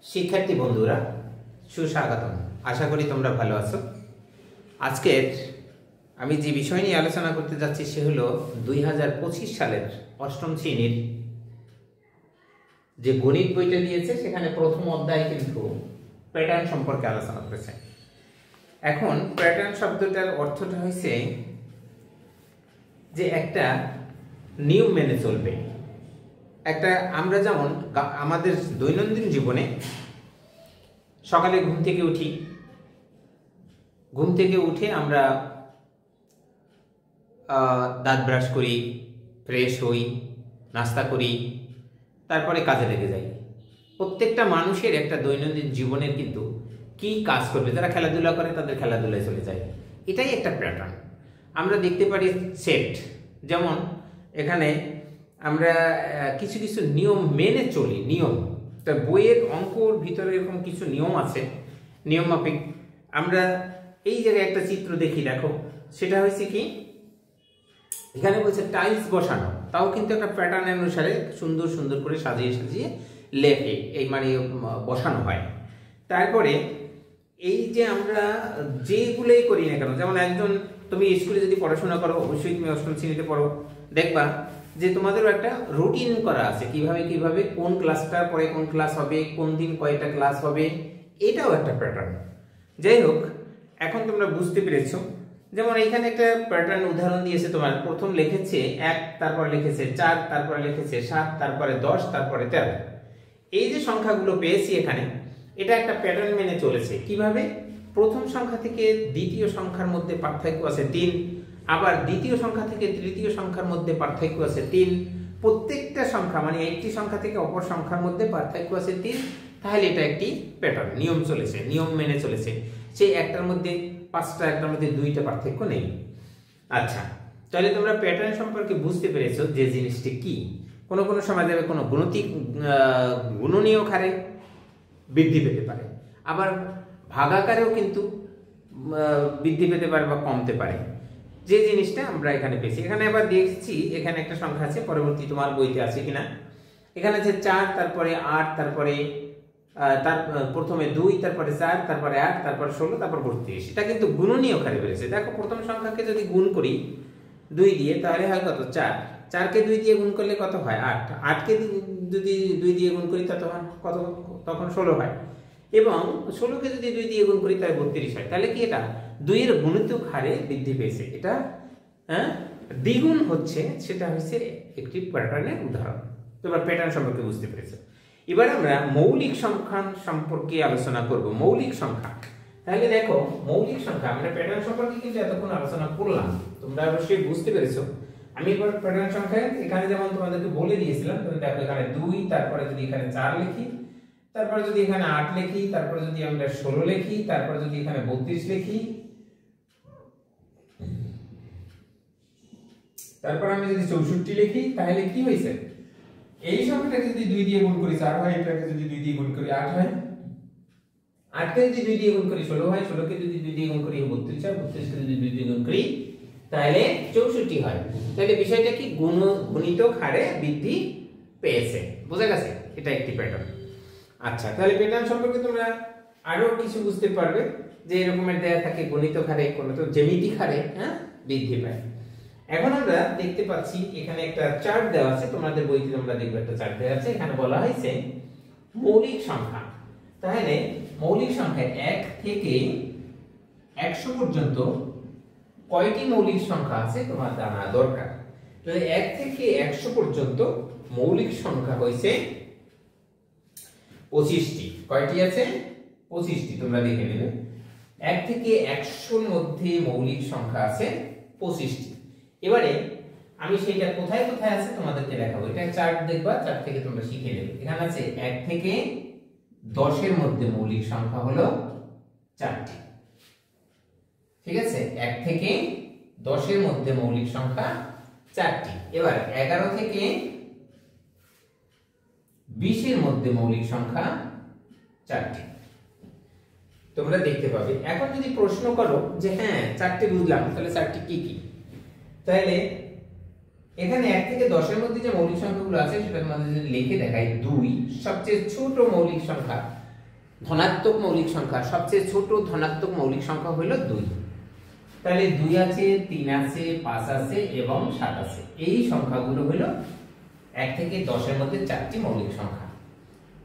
শিক্ষার্থী বন্ধুরা সুস্বাগতম। আশা করি তোমরা ভালো আছো। আজকের আমি যে বিষয় নিয়ে আলোচনা করতে যাচ্ছি সে হলো 2025 সালের অষ্টম শ্রেণীর যে গণিত বইটা দিয়েছে সেখানে প্রথম অধ্যায় কিন্তু প্যাটার্ন সম্পর্কে আলোচনা করেছে। এখন প্যাটার্ন শব্দটার অর্থটা হয়েছে যে একটা নিয়ম মেনে চলবে। একটা আমরা যেমন আমাদের দৈনন্দিন জীবনে সকালে ঘুম থেকে উঠে আমরা দাঁত ব্রাশ করি, ফ্রেশ হই, নাস্তা করি, তারপরে কাজে লেগে যাই। প্রত্যেকটা মানুষের একটা দৈনন্দিন জীবনের কিন্তু কি কাজ করবে, যারা খেলাধুলা করে তাদের খেলাধুলায় চলে যায়, এটাই একটা প্যাটার্ন। আমরা দেখতে পারি সেট, যেমন এখানে আমরা কিছু কিছু নিয়ম মেনে চলি। নিয়ম তা বইয়ের অঙ্কর ভিতরে এরকম কিছু নিয়ম আছে, নিয়ম মাফিক আমরা এই জায়গায় একটা চিত্র দেখি, দেখো সেটা হয়েছে কি, এখানে বলছে টাইলস বসানো, তাও কিন্তু একটা প্যাটার্ন অনুসারে সুন্দর সুন্দর করে সাজিয়ে সাজিয়ে লেখে এই মানে বসানো হয়। তারপরে এই যে আমরা যেগুলোই করি না কেন, যেমন একজন তুমি স্কুলে যদি পড়াশোনা করো, অবশ্যই তুমি অষ্টম শ্রেণীতে পড়ো, দেখবা যে তোমাদেরও একটা রুটিন করা আছে, কিভাবে কিভাবে কোন ক্লাসটার পরে কোন ক্লাস হবে, কোন দিন কয়টা ক্লাস হবে, এটাও একটা প্যাটার্ন। যাই হোক, এখন তোমরা বুঝতে পেরেছো। যেমন এখানে একটা প্যাটার্ন উদাহরণ দিয়েছে, তোমার প্রথম লিখেছে 1, তারপর লিখেছে 4, তারপরে লিখেছে 7, তারপরে 10, তারপরে 13। এই যে সংখ্যাগুলো পেয়েছি এখানে, এটা একটা প্যাটার্ন মেনে চলেছে। কিভাবে? প্রথম সংখ্যা থেকে দ্বিতীয় সংখ্যার মধ্যে পার্থক্য আছে 3, আবার দ্বিতীয় সংখ্যা থেকে তৃতীয় সংখ্যার মধ্যে পার্থক্য আছে 3, প্রত্যেকটা সংখ্যা মানে একটি সংখ্যা থেকে অপর সংখ্যার মধ্যে পার্থক্য আছে 3। তাহলে এটা একটি প্যাটার্ন, নিয়ম চলেছে, নিয়ম মেনে চলেছে। সেই একটার মধ্যে 5টা, একটার মধ্যে 2টা পার্থক্য নেই। আচ্ছা, তাহলে তোমরা প্যাটার্ন সম্পর্কে বুঝতে পেরেছো যে জিনিসটি কি। কোনো কোনো সময় যাবে কোনো গুণনীয়ক হারে বৃদ্ধি পেতে পারে, আবার ভাগাকারেও কিন্তু বৃদ্ধি পেতে পারে বা কমতে পারে, যে জিনিসটা আমরা এখানে পেয়েছি। এখানে আবার দেখছি এখানে একটা সংখ্যা আছে, পরবর্তী তোমার বইতে আছে কিনা, এখানে আছে 4, তারপরে 8, তারপরে তার প্রথমে 2, তারপরে 4, তারপরে 8, তারপরে 16, তারপর 32। এটা কিন্তু গুণনীয়ক হারে বেড়েছে। দেখো প্রথম সংখ্যাকে যদি গুণ করি 2 দিয়ে, তাহলে হয় কত? 4। 4কে 2 দিয়ে গুণ করলে কত হয়? 8। 8কে যদি 2 দিয়ে গুণ করি তখন কত? তখন 16 হয়। এবং 16কে যদি 2 দিয়ে গুণ করি তাহলে 32 হয়। তাহলে কি এটা 2 এর গুণিতক হারে বৃদ্ধি পেয়েছে, এটা দ্বিগুণ হচ্ছে। সেটা হচ্ছে একটি প্যাটার্নের উদাহরণ। তোমরা প্যাটার্ন সম্পর্কে বুঝতে পেরেছো। এবার আমরা মৌলিক সংখ্যা সম্পর্কে আলোচনা করব। মৌলিক সংখ্যা, তাহলে দেখো মৌলিক সংখ্যা আমরা প্যাটার্ন সম্পর্কে কিন্তু এতক্ষণ আলোচনা করলাম, তোমরা অবশ্যই বুঝতে পেরেছো। আমি এবার প্যাটার্ন সংখ্যা এখানে যেমন তোমাদেরকে বলে দিয়েছিলাম, তুমি দেখো এখানে 2, তারপরে যদি এখানে 4 লিখি, তারপরে যদি এখানে 8 লিখি, তারপরে যদি আমরা 16 লিখি, তারপরে যদি এখানে 32 লিখি, তারপর আমি যদি 64 লিখি, তাহলে কি হয়েছে? এই সংখ্যাটাকে যদি 2 দিয়ে গুণ করি 4 হয়, এটাকে যদি 2 দিয়ে গুণ করি 8 হয়, 8কে যদি 2 দিয়ে গুণ করি 16 হয়, 16কে যদি 2 দিয়ে গুণ করি 32 হয়, 32কে যদি 2 দিয়ে গুণ করি তাহলে 64 হয়। তাহলে বিষয়টা কি? গুণিতক হারে বৃদ্ধি পেয়েছে। বোঝা গেছে? এটা একটি প্যাটার্ন। আচ্ছা, তাহলে প্যাটার্ন সম্পর্কে তোমরা আরো কিছু বুঝতে পারবে যে এরকমের দেয়া থাকে গুণিতক হারে, কোনো তো জ্যামিতিক হারে বৃদ্ধি পায়। এখন আমরা দেখতে পাচ্ছি এখানে একটা চার্ট দেওয়া আছে, তোমাদের বইতে তোমরা দেখবে একটা চার্ট দেওয়া আছে। এখানে বলা হয়েছে মৌলিক সংখ্যা। তাহলে মৌলিক সংখ্যা 1 থেকে 100 পর্যন্ত কয়টি মৌলিক সংখ্যা আছে তোমার জানা দরকার। তাহলে 1 থেকে 100 পর্যন্ত মৌলিক সংখ্যা হয়েছে 25টি। কয়টি আছে? 25টি। তোমরা দেখে নেবে 1 থেকে 100 এর মধ্যে মৌলিক সংখ্যা আছে 25টি। এবারে আমি সেটা কোথায় কোথায় আছে তোমাদেরকে দেখাবো। এটা চার্ট দেখবা, চার্ট থেকে তোমরা শিখে নেবে। এখানে আছে 1 থেকে 10 এর মধ্যে মৌলিক সংখ্যা হলো 4টি। ঠিক আছে, 1 থেকে 10 এর মধ্যে মৌলিক সংখ্যা 4টি। এবার 11 থেকে 20 এর মধ্যে মৌলিক সংখ্যা 4টি। তোমরা দেখতে পাবে। এখন যদি প্রশ্ন করো যে হ্যাঁ 4টি বুঝলাম, তাহলে 4টি কি কি, তাহলে এখানে 1 থেকে 10 এর মধ্যে যে মৌলিক সংখ্যাগুলো আছে সেটা তোমাদের যদি লিখে দেখাই, 2 সবচেয়ে ছোট মৌলিক সংখ্যা, ধনাত্মক মৌলিক সংখ্যা, সবচেয়ে ছোট ধনাত্মক মৌলিক সংখ্যা হলো 2। তাহলে 2 আছে, 3 আছে, 5 আছে এবং 7 আছে। এই সংখ্যাগুলো হলো 1 থেকে 10 এর মধ্যে 4টি মৌলিক সংখ্যা।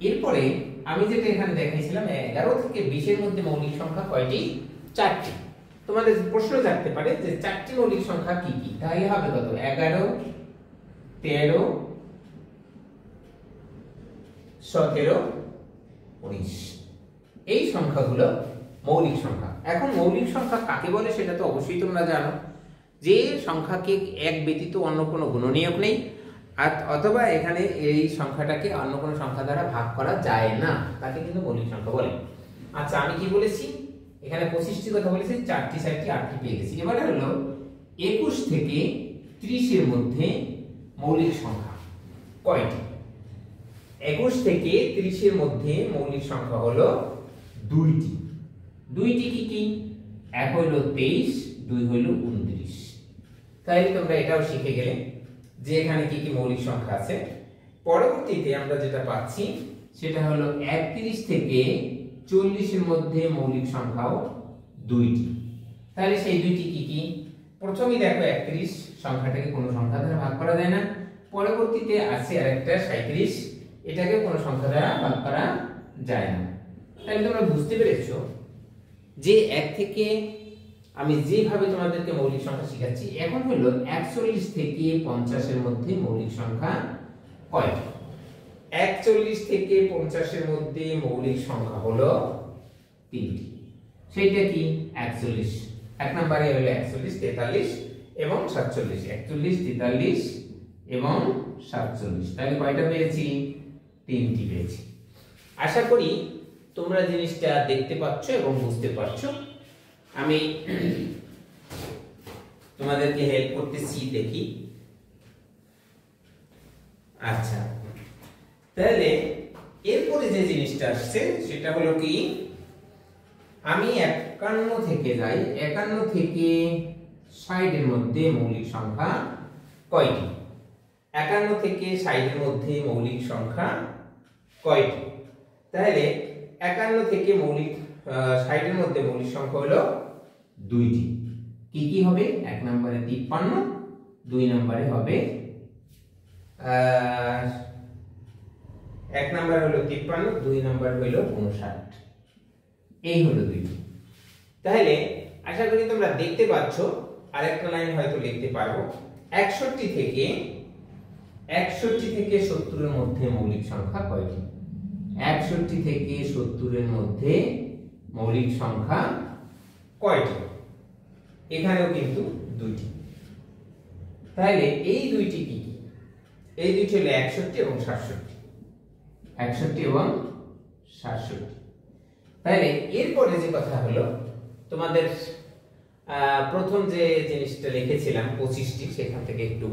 এরপরে আমি যেটা এখানে দেখাইছিলাম 11 থেকে 20 এর মধ্যে মৌলিক সংখ্যা কয়টি? 4টি। তোমাদের প্রশ্ন জাগতে পারে যে 4টি মৌলিক সংখ্যা কি কি? তাহলে হবে কত? 11, 13, 17, 19। এই সংখ্যাগুলো মৌলিক সংখ্যা। এখন মৌলিক সংখ্যা কাকে বলে সেটা তো অবশ্যই তোমরা জানো, যে সংখ্যাকে এক ব্যতীত অন্য কোনো গুণনীয়ক নেই, অথবা এখানে এই সংখ্যাটাকে অন্য কোনো সংখ্যা দ্বারা ভাগ করা যায় না, তাকে কিন্তু মৌলিক সংখ্যা বলে। আচ্ছা, আমি কি বলেছি? এখানে 25টি কথা বলেছি, 4টি 4টি 8টি পেয়ে গেছি। এবারে হলো 21 থেকে 30 এর মধ্যে মৌলিক সংখ্যা কয়টি? 21 থেকে 30 এর মধ্যে মৌলিক সংখ্যা হলো 2টি। 2টি কি কি? এক হলো 23, 2 হলো 29। তাহলে তোমরা এটাও শিখে গেলে যে এখানে কি কি মৌলিক সংখ্যা আছে। পরবর্তীতে আমরা যেটা পাচ্ছি সেটা হলো 31 থেকে 40 এর মধ্যে মৌলিক সংখ্যাও 2টি। তাহলে সেই 2টি কি কি? প্রথমেই দেখো 31 সংখ্যাটাকে কোনো সংখ্যা দ্বারা ভাগ করা যায় না। পরবর্তীতে আছে আরেকটা 37, এটাকে কোনো সংখ্যা দ্বারা ভাগ করা যায় না। তাহলে তোমরা বুঝতে পেরেছো যে 1 থেকে আমি যেভাবে তোমাদেরকে মৌলিক সংখ্যা শেখাচ্ছি, এখন হলো 41 থেকে 50 এর মধ্যে মৌলিক সংখ্যা কয়টি? 41 থেকে 50 এর মধ্যে মৌলিক সংখ্যা হলো 3টি। সেটা কি? 41, এক নম্বরে হলো 41, 43 এবং 47। 41, 43 এবং 47। তাহলে কয়টা পেয়েছি? 3টি পেয়েছি। আশা করি তোমরা জিনিসটা দেখতে পাচ্ছ এবং বুঝতে পারছো। আমি তোমাদেরকে হেল্প করতেছি, দেখি। আচ্ছা, তাহলে এরপরে যে জিনিসটা আসছে সেটা হলো কি, আমি 51 থেকে যাই, 51 থেকে 60 এর মধ্যে মৌলিক সংখ্যা কয়টি? 51 থেকে 60 এর মধ্যে মৌলিক সংখ্যা কয়টি? তাহলে 51 থেকে 60 এর মধ্যে মৌলিক সংখ্যা হলো 2টি। কি কি হবে? 1 নম্বরে 53, 2 নম্বরে হবে 1 নম্বর হলো 53, 2 নম্বর হলো 59। এই হলো 2টি। তাহলে আশা করি তোমরা দেখতে পাচ্ছ। আরেকটা লাইন হয়তো লিখতে পারবো, 61 থেকে 70 এর মধ্যে মৌলিক সংখ্যা কয়টি? 61 থেকে 70 এর মধ্যে মৌলিক সংখ্যা কয়টি? এখানেও কিন্তু 2টি। তাহলে এই 2টি কি কি? এই 2টি হলো 61 এবং 67। 61 এবং 67। তাহলে এরপরে যে কথা হলো, তোমাদের প্রথম যে জিনিসটা লিখেছিলাম 25টি, সেখান থেকে একটু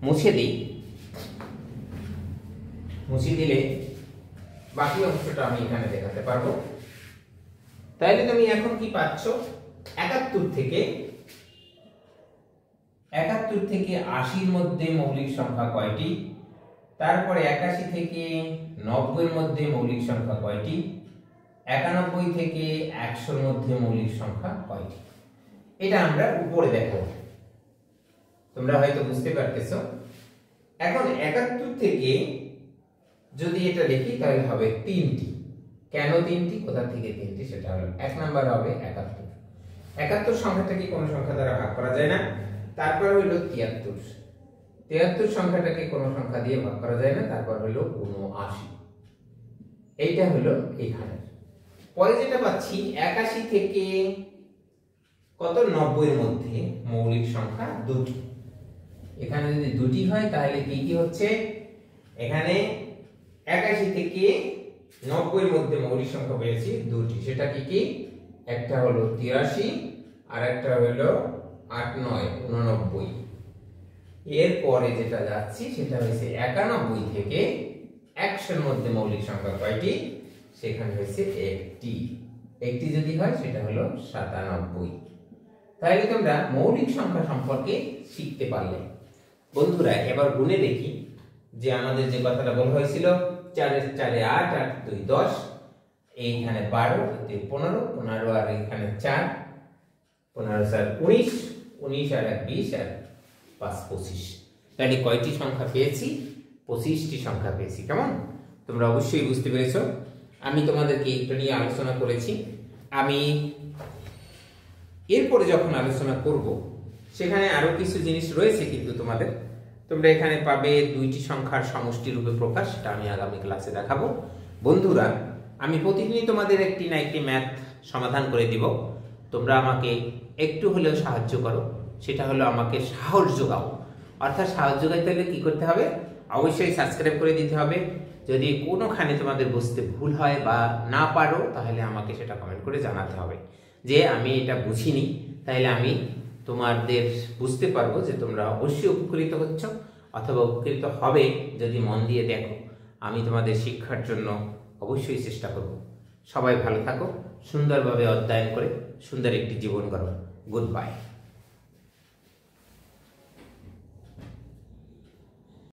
মুছে দিই। মুছে দিলে বাকি অংশটা আমি এখানে দেখাতে পারবো। তাইলে তুমি এখন কি পাচ্ছ? 71 থেকে 80 এর মধ্যে মৌলিক সংখ্যা কয়টি? তারপরে 81 থেকে 90 এর মধ্যে মৌলিক সংখ্যা কয়টি? 91 থেকে 100 এর মধ্যে মৌলিক সংখ্যা কয়টি? এটা আমরা উপরে দেখো, তোমরা হয়তো বুঝতে পারতেছো। এখন 71 থেকে যদি এটা লিখি তাহলে হবে 3টি। কেন 3টি? কোথা থেকে 3টি? সেটা হলো 1 নাম্বার হবে 71। 71 সংখ্যাটাকে কোন সংখ্যা দ্বারা ভাগ করা যায় না। তারপর হলো 73। 73 সংখ্যাটাকে কোন সংখ্যা দিয়ে ভাগ করা যায় না। তারপর হলো 79। এইটা হলো এখানে। পরে যেটা পাচ্ছি 81 থেকে কত 90 এর মধ্যে মৌলিক সংখ্যা 2টি। এখানে যদি 2টি হয় তাহলে কি কি হচ্ছে? এখানে 81 থেকে 90 এর মধ্যে মৌলিক সংখ্যা পেয়েছি 2টি। সেটা কি কি? একটা হলো 83 আর একটা হলো 8 9 89। এরপরে যেটা যাচ্ছি সেটা হচ্ছে 91 থেকে 100 এর মধ্যে মৌলিক সংখ্যা কয়টি? সেখানে হচ্ছে একটি। একটি যদি হয় সেটা হলো 97। তাহলে তোমরা মৌলিক সংখ্যা সম্পর্কে শিখতে পারলে। বন্ধুরা এবার গুণে দেখি যে আমাদের যে কথাটা বলা হয়েছিল 4 এর 4 8, 8 2 10, এইখানে 12, 15, 15 আর এখানে 4, 15 4 19, 19 আর 1 20 আর 5 25। তাহলে কয়টি সংখ্যা পেয়েছি? 25টি সংখ্যা পেয়েছি। কেমন? তোমরা অবশ্যই বুঝতে পেরেছো। আমি তোমাদেরকে একটু নিয়ে আলোচনা করেছি। আমি এরপরে যখন আলোচনা করব সেখানে আরো কিছু জিনিস রয়েছে, কিন্তু তোমরা এখানে পাবে 2টি সংখ্যার সমষ্টি রূপে প্রকাশ, সেটা আমি আগামী ক্লাসে দেখাবো। বন্ধুরা, আমি প্রতিদিনই তোমাদের একটি না একটি ম্যাথ সমাধান করে দিব। তোমরা আমাকে একটু হলেও সাহায্য করো, সেটা হলো আমাকে সাহস যোগাও। অর্থাৎ সাহস যোগাইতে হলে কি করতে হবে? অবশ্যই সাবস্ক্রাইব করে দিতে হবে। যদি কোনোখানে তোমাদের বুঝতে ভুল হয় বা না পারো, তাহলে আমাকে সেটা কমেন্ট করে জানাতে হবে যে আমি এটা বুঝিনি। তাহলে আমি তোমাদের বুঝতে পারবো যে তোমরা অবশ্যই উপকৃত হচ্ছ অথবা উপকৃত হবে যদি মন দিয়ে দেখো। আমি তোমাদের শিক্ষার জন্য অবশ্যই চেষ্টা করব। সবাই ভালো থাকো, সুন্দরভাবে অধ্যয়ন করে সুন্দর একটি জীবন গড়ো। Good bye.